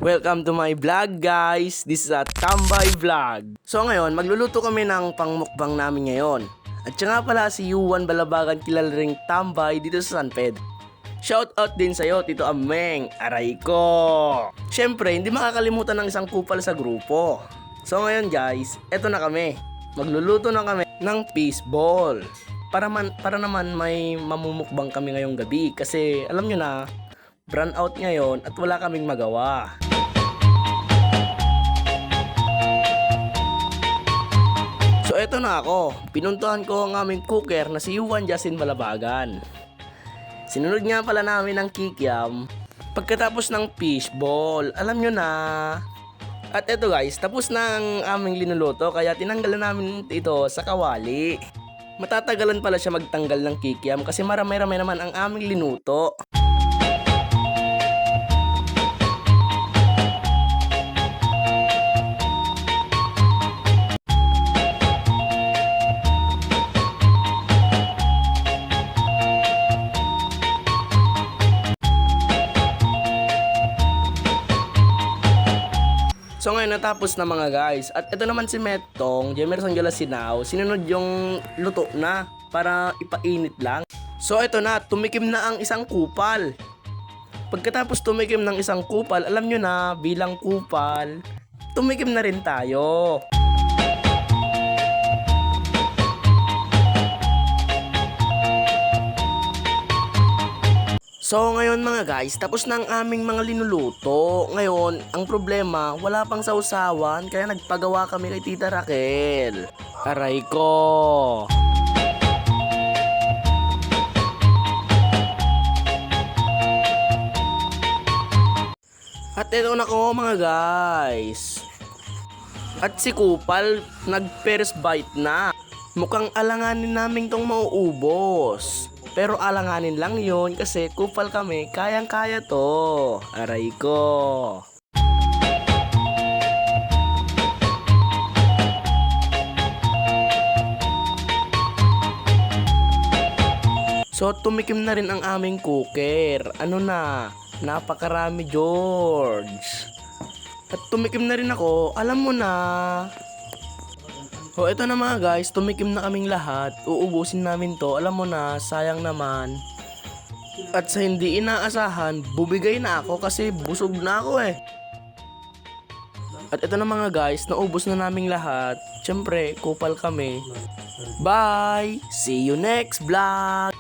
Welcome to my vlog, guys. This is a Tambay Vlog. So ngayon, magluluto kami ng pangmukbang namin ngayon. At siya nga pala si Yuan Balabagan, kilala ring Tambay dito sa San Pedro. Shout out din sa'yo, Tito Ameng, aray ko. Syempre, hindi makakalimutan ng isang kupal sa grupo. So ngayon guys, eto na kami. Magluluto na kami ng fish ball. Para naman may mamumukbang kami ngayong gabi. Kasi alam nyo na, brand out ngayon at wala kaming magawa. So eto na ako, pinuntuhan ko ang aming cooker na si Yuan Jasin Balabagan. Sinunod nga pala namin ang kikiam pagkatapos ng fish ball, alam nyo na. At eto guys, tapos na ang aming linuluto kaya tinanggalan namin ito sa kawali. Matatagalan pala siya magtanggal ng kikiam kasi marami-rami naman ang aming linuto. So ngayon natapos na mga guys. At ito naman si Metong, Jemerson Galasinaw, sinunod yung luto na para ipainit lang. So ito na, tumikim na ang isang kupal. Pagkatapos tumikim ng isang kupal, alam nyo na, bilang kupal, tumikim na rin tayo. So ngayon mga guys, tapos na ang aming mga linuluto. Ngayon, ang problema, wala pang sausawan kaya nagpagawa kami kay Tita Raquel. Aray ko. At ito na ko mga guys. At si Kupal, nag-first bite na. Mukhang alanganin namin tong mauubos. Pero alanganin lang yon kasi kupal kami, kayang-kaya to. Aray ko. So tumikim na rin ang aming cooker. Ano na? Napakarami, George. At tumikim na rin ako, alam mo na. So ito na mga guys, tumikim na kaming lahat. Uubusin namin to, alam mo na, sayang naman. At sa hindi inaasahan, bumigay na ako kasi busog na ako eh. At ito na mga guys, naubos na naming lahat. Siyempre, kupal kami. Bye! See you next vlog!